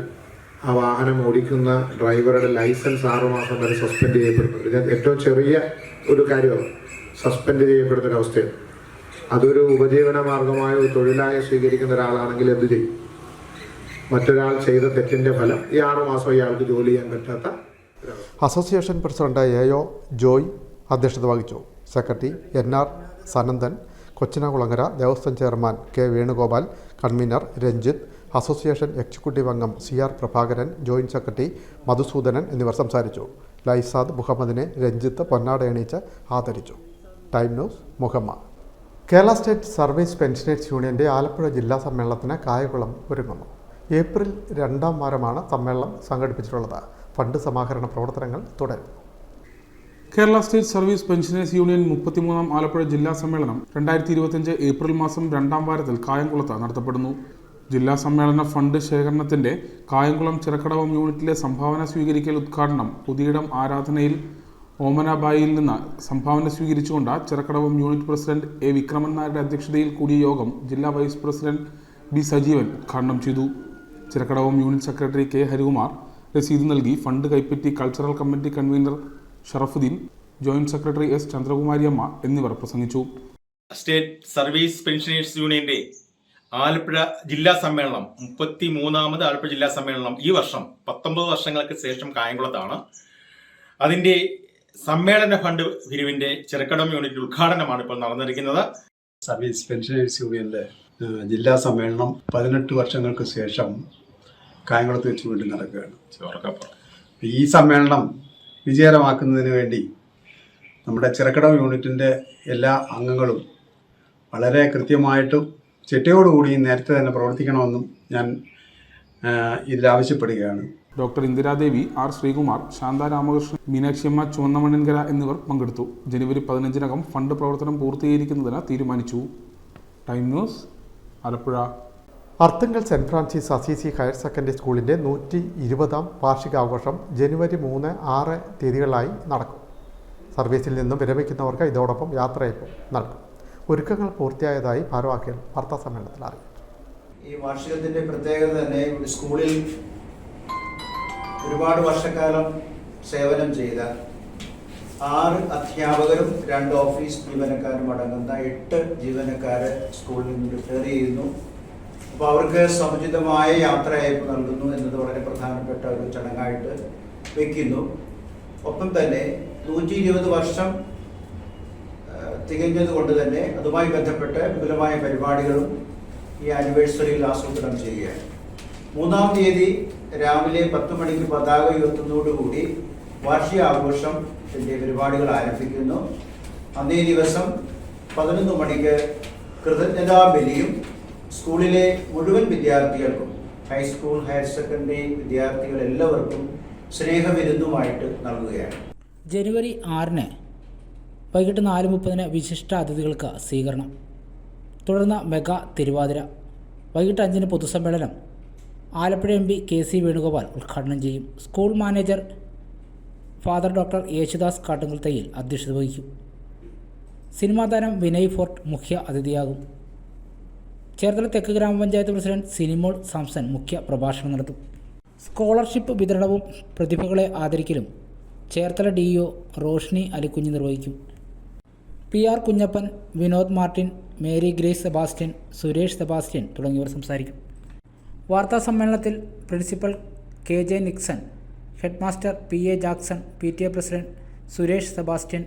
ആ വാഹനം ഓടിക്കുന്ന ഡ്രൈവറുടെ ലൈസൻസ് 6 മാസം വരെ സസ്പെൻഡ് ചെയ്യപ്പെടുന്നുണ്ട്. ഇത് ഏറ്റവും ചെറിയ ഒരു കാര്യമാണ്, സസ്പെൻഡ് ചെയ്യപ്പെടുന്നൊരവസ്ഥയാണ്. അതൊരു ഉപജീവന മാർഗമായ ഒരു തൊഴിലായി സ്വീകരിക്കുന്ന ഒരാളാണെങ്കിൽ എന്ത് ചെയ്യും? മറ്റൊരാൾ ചെയ്ത തെറ്റിൻ്റെ ഫലം ഈ 6 മാസം ഇയാൾക്ക് ജോലി ചെയ്യാൻ പറ്റാത്ത. അസോസിയേഷൻ പ്രസിഡന്റ് AO ജോയ് അധ്യക്ഷത വഹിച്ചു. Secretary NR Sanandan, Kochinakulangara devaswom chairman K. Venugopal, convener Ranjith, association executive അംഗം CR Prabhakaran, joint secretary Madhusoodanan എന്നിവർ സംസാരിച്ചു. ലൈസാദ് മുഹമ്മദിനെ രഞ്ജിത്ത് പൊന്നാട എണീച്ച് ആദരിച്ചു. Time news, Muhamma. Kerala state service pensioners യൂണിയന്റെ ആലപ്പുഴ ജില്ലാ സമ്മേളനത്തിന് കായകുളം ഒരുങ്ങുന്നു. ഏപ്രിൽ 2-ാം വാരമാണ് സമ്മേളനം സംഘടിപ്പിച്ചിട്ടുള്ളത്. ഫണ്ട് സമാഹരണ പ്രവർത്തനങ്ങൾ തുടരുന്നു. Kerala state service pensioners union 33-ാം Alappuzha ജില്ലാ സമ്മേളനം 2025 ഏപ്രിൽ മാസം 2-ാം വാരത്തിൽ കായംകുളത്ത് നടത്തപ്പെടുന്നു. ജില്ലാ സമ്മേളന ഫണ്ട് ശേഖരണത്തിന്റെ കായംകുളം ചിറക്കടവം യൂണിറ്റിലെ സംഭാവന സ്വീകരിക്കൽ ഉദ്ഘാടനം പുതിയിടം ആരാധനയിൽ ഓമനാബായിയിൽ നിന്ന് സംഭാവന സ്വീകരിച്ചുകൊണ്ട് Chirakkadavam unit president A. Vikraman നായരുടെ അധ്യക്ഷതയിൽ കൂടിയ യോഗം ജില്ലാ വൈസ് പ്രസിഡന്റ് B. സജീവൻ ഉദ്ഘാടനം ചെയ്തു. Chirakkadavam unit secretary K. Harikumar രസീത് നൽകി. ഫണ്ട് കൈപ്പറ്റി cultural committee convener Sharafudheen, joint secretary S. Chandrakumariyamma എന്നിവർ പ്രസംഗിച്ചു. സ്റ്റേറ്റ് സർവീസ് പെൻഷനേഴ്സ് യൂണിയന്റെ ആലപ്പുഴ ജില്ലാ സമ്മേളനം 33ാമത് ആലപ്പുഴ ജില്ലാ സമ്മേളനം ഈ വർഷം 19 വർഷങ്ങൾക്ക് ശേഷം കായംകുളത്താണ്. അതിന്റെ സമ്മേളന ഫണ്ട് പിരിവിന്റെ ചിറക്കടം യൂണിറ്റ് ഉദ്ഘാടനമാണ് ഇപ്പോൾ നടന്നിരിക്കുന്നത്. സർവീസ് പെൻഷനേഴ്സ് യൂണിയന്റെ ജില്ലാ സമ്മേളനം 18 വർഷങ്ങൾക്ക് ശേഷം കായംകുളത്ത് വെച്ച് വീണ്ടും നടക്കുകയാണ്. ഈ സമ്മേളനം വിജയകരമാക്കുന്നതിന് വേണ്ടി നമ്മുടെ ചിറക്കടവ് യൂണിറ്റിൻ്റെ എല്ലാ അംഗങ്ങളും വളരെ കൃത്യമായിട്ടും ചിട്ടയോടുകൂടി നേരത്തെ തന്നെ പ്രവർത്തിക്കണമെന്നും ഞാൻ ഇതിലാവശ്യപ്പെടുകയാണ്. ഡോക്ടർ ഇന്ദിരാദേവി, ആർ ശ്രീകുമാർ, ശാന്ത രാമകൃഷ്ണൻ, മീനാക്ഷിയമ്മ ചുവന്നമണ്ണൻകര എന്നിവർ പങ്കെടുത്തു. ജനുവരി 15-നകം ഫണ്ട് പ്രവർത്തനം പൂർത്തീകരിക്കുന്നതിന് തീരുമാനിച്ചു. Time news, Alappuzha. Arthunkal saint Francis Assisi higher secondary സ്കൂളിൻ്റെ 120ാം വാർഷികാഘോഷം ജനുവരി 3, 6 തീയതികളിലായി നടക്കും. സർവീസിൽ നിന്നും വിരമിക്കുന്നവർക്ക് ഇതോടൊപ്പം യാത്രയയപ്പും നൽകും. ഒരുക്കങ്ങൾ പൂർത്തിയായതായി ഭാരവാഹികൾ വാർത്താസമ്മേളനത്തിൽ അറിയിച്ചു. ഈ വാർഷികത്തിൻ്റെ പ്രത്യേകത തന്നെ സ്കൂളിൽ ഒരുപാട് വർഷക്കാലം സേവനം ചെയ്ത 6 അധ്യാപകരും 2 ഓഫീസ് ജീവനക്കാരും അടങ്ങുന്ന 8 ജീവനക്കാർ സ്കൂളിൽ നിന്ന് റിട്ടയർ ചെയ്യുന്നു. അപ്പോൾ അവർക്ക് സമുചിതമായ യാത്രയയപ്പ് നൽകുന്നു എന്നത് വളരെ പ്രധാനപ്പെട്ട ഒരു ചടങ്ങായിട്ട് വയ്ക്കുന്നു. ഒപ്പം തന്നെ 120 വർഷം തികഞ്ഞത് കൊണ്ട് തന്നെ അതുമായി ബന്ധപ്പെട്ട് വിപുലമായ പരിപാടികളും ഈ ആനിവേഴ്സറിയിൽ ആസൂത്രണം ചെയ്യുകയാണ്. 3-ാം തീയതി രാവിലെ 10 മണിക്ക് പതാക ഉയർത്തുന്നതോടുകൂടി വാർഷികാഘോഷത്തിൻ്റെ പരിപാടികൾ ആരംഭിക്കുന്നു. അന്നേ ദിവസം 11 മണിക്ക് കൃതജ്ഞതാ ബലിയും സ്കൂളിലെ മുഴുവൻ വിദ്യാർത്ഥികൾക്കും, ഹൈസ്കൂൾ, ഹയർ സെക്കൻഡറി വിദ്യാർത്ഥികൾ എല്ലാവർക്കും സ്നേഹവിരുന്നുമായിട്ട് നൽകുകയാണ്. ജനുവരി 6-ന് വൈകിട്ട് 4:30 വിശിഷ്ട അതിഥികൾക്ക് സ്വീകരണം. തുടർന്ന് മെഗാ തിരുവാതിര. വൈകിട്ട് 5-ന് പൊതുസമ്മേളനം. ആലപ്പുഴ MP KC വേണുഗോപാൽ ഉദ്ഘാടനം ചെയ്യും. School manager father doctor Yesudas Kattunkalthayyil അധ്യക്ഷത വഹിക്കും. സിനിമാ താരം വിനയ് ഫോർട്ട് മുഖ്യ അതിഥിയാകും. ചേർത്തല തെക്ക് ഗ്രാമപഞ്ചായത്ത് പ്രസിഡന്റ് സിനിമോൾ സാംസൺ മുഖ്യ പ്രഭാഷണം നടത്തും. സ്കോളർഷിപ്പ് വിതരണവും പ്രതിഭകളെ ആദരിക്കലും ചേർത്തല DO റോഷ്നി അലിക്കുഞ്ഞ് നിർവഹിക്കും. PR Kunjappan, Vinod Martin, Mary Grace Sebastian, Suresh Sebastian തുടങ്ങിയവർ സംസാരിക്കും. വാർത്താ സമ്മേളനത്തിൽ principal KJ Nixon, headmaster PA Jackson, PTA president Suresh Sebastian,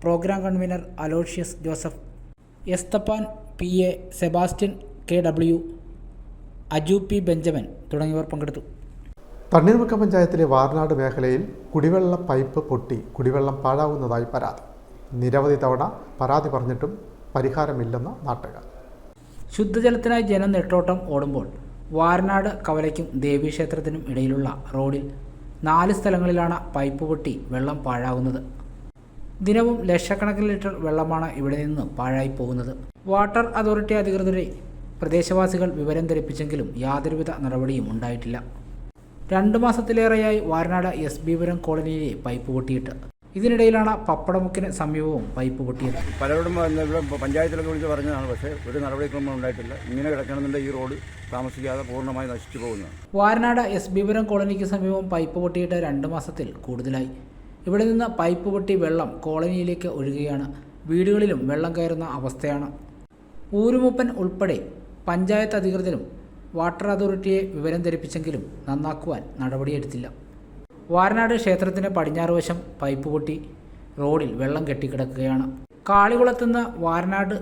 program convener Aloysius Joseph, Esthappan PA, Sebastian KW, Aju P Benjamin തുടങ്ങിയവർ പങ്കെടുത്തു. തണ്ണീർമുക്കം പഞ്ചായത്തിലെ വാർനാട് മേഖലയിൽ കുടിവെള്ള പൈപ്പ് പൊട്ടി കുടിവെള്ളം പാഴാവുന്നതായി പരാതി. നിരവധി തവണ പരാതി പറഞ്ഞിട്ടും പരിഹാരമില്ലെന്ന് നാട്ടുകാർ. ശുദ്ധജലത്തിനായി ജനം നെട്ടോട്ടം ഓടുമ്പോൾ വാർനാട് കവലയ്ക്കും ദേവീക്ഷേത്രത്തിനും ഇടയിലുള്ള റോഡിൽ 4 സ്ഥലങ്ങളിലാണ് പൈപ്പ് പൊട്ടി വെള്ളം പാഴാകുന്നത്. ദിനവും ലക്ഷക്കണക്കിന് ലിറ്റർ വെള്ളമാണ് ഇവിടെ നിന്ന് പാഴായി പോകുന്നത്. വാട്ടർ അതോറിറ്റി അധികൃതരെ പ്രദേശവാസികൾ വിവരം ധരിപ്പിച്ചെങ്കിലും യാതൊരുവിധ നടപടിയും ഉണ്ടായിട്ടില്ല. 2 മാസത്തിലേറെയായി വാർനാട് SB പുരം കോളനിയിലെ പൈപ്പ് പൊട്ടിയിട്ട്. ഇതിനിടയിലാണ് പപ്പടമുക്കിന് സമീപവും പൈപ്പ് പൊട്ടിയത്. പലരോടും ഇവിടെ പഞ്ചായത്തിലൊക്കെ വിളിച്ച് പറഞ്ഞതാണ്, പക്ഷേ ഒരു നടപടിക്രമം ഉണ്ടായിട്ടില്ല. ഇങ്ങനെ കിടക്കണമെന്നുണ്ടെങ്കിൽ ഈ റോഡ് താമസിക്കാതെ പൂർണ്ണമായി നശിച്ചു പോകുന്നതാണ്. വാർനാട് SB പുരം കോളനിക്ക് സമീപം പൈപ്പ് പൊട്ടിയിട്ട് 2 മാസത്തിൽ കൂടുതലായി. ഇവിടെ നിന്ന് പൈപ്പ് പൊട്ടി വെള്ളം കോളനിയിലേക്ക് ഒഴുകുകയാണ്. വീടുകളിലും വെള്ളം കയറുന്ന അവസ്ഥയാണ്. ഊരുമുപ്പൻ ഉൾപ്പെടെ പഞ്ചായത്ത് അധികൃതരും വാട്ടർ അതോറിറ്റിയെ വിവരം ധരിപ്പിച്ചെങ്കിലും നന്നാക്കുവാൻ നടപടിയെടുത്തില്ല. വാർനാട് ക്ഷേത്രത്തിന് പടിഞ്ഞാറ് വശം പൈപ്പ് പൊട്ടി റോഡിൽ വെള്ളം കെട്ടിക്കിടക്കുകയാണ്. കാളികുളത്തുനിന്ന് വാർനാട്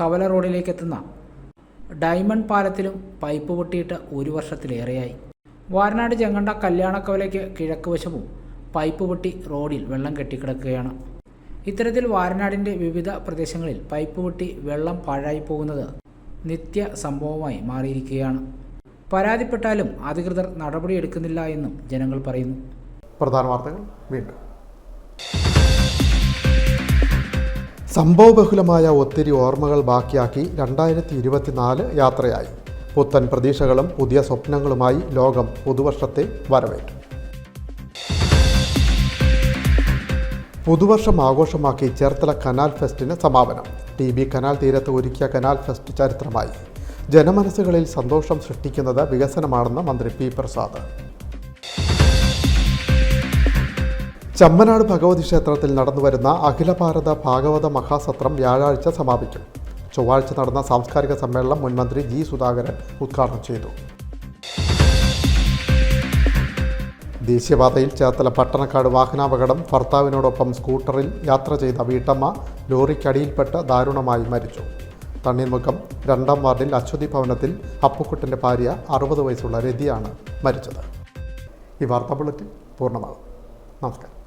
കവല റോഡിലേക്കെത്തുന്ന ഡയമണ്ട് പാലത്തിലും പൈപ്പ് പൊട്ടിയിട്ട് 1 വർഷത്തിലേറെയായി. വാർനാട് ചെങ്ങണ്ട കല്യാണക്കവലയ്ക്ക് കിഴക്ക് വശവും പൈപ്പ് പൊട്ടി റോഡിൽ വെള്ളം കെട്ടിക്കിടക്കുകയാണ്. ഇത്തരത്തിൽ വാർനാടിൻ്റെ വിവിധ പ്രദേശങ്ങളിൽ പൈപ്പ് പൊട്ടി വെള്ളം പാഴായി പോകുന്നത് നിത്യ സംഭവമായി മാറിയിരിക്കുകയാണ്. പരാതിപ്പെട്ടാലും അധികൃതർ നടപടിയെടുക്കുന്നില്ല എന്നും ജനങ്ങൾ പറയുന്നു. പ്രധാന വാർത്തകൾ വീണ്ടും. സംഭവബഹുലമായ ഒത്തിരി ഓർമ്മകൾ ബാക്കിയാക്കി 2024 യാത്രയായി. പുത്തൻ പ്രതീക്ഷകളും പുതിയ സ്വപ്നങ്ങളുമായി ലോകം പുതുവർഷത്തെ വരവേറ്റു. പുതുവർഷം ആഘോഷമാക്കി ചേർത്തല കനാൽ ഫെസ്റ്റിന് സമാപനം. TB കനാൽ തീരത്ത് ഒരുക്കിയ കനാൽ ഫെസ്റ്റ് ചരിത്രമായി. ജനമനസ്സുകളിൽ സന്തോഷം സൃഷ്ടിക്കുന്നത് വികസനമാണെന്ന് മന്ത്രി P പ്രസാദ്. ചമ്മനാട് ഭഗവതി ക്ഷേത്രത്തിൽ നടന്നുവരുന്ന അഖില ഭാരത ഭാഗവത മഹാസത്രം വ്യാഴാഴ്ച സമാപിക്കും. ചൊവ്വാഴ്ച നടന്ന സാംസ്കാരിക സമ്മേളനം മുൻമന്ത്രി G സുധാകരൻ ഉദ്ഘാടനം ചെയ്തു. ദേശീയപാതയിൽ ചേർത്തല പട്ടണക്കാട് വാഹനാപകടം. ഭർത്താവിനോടൊപ്പം സ്കൂട്ടറിൽ യാത്ര ചെയ്ത വീട്ടമ്മ ലോറിക്കടിയിൽപ്പെട്ട് ദാരുണമായി മരിച്ചു. തണ്ണീർമുക്കം 2-ാം വാർഡിൽ അശ്വതി ഭവനത്തിൽ അപ്പുക്കുട്ടൻ്റെ ഭാര്യ 60 വയസ്സുള്ള രതിയാണ് മരിച്ചത്. ഈ വാർത്താ ബുള്ളറ്റിൻ പൂർണ്ണമാകും. നമസ്കാരം.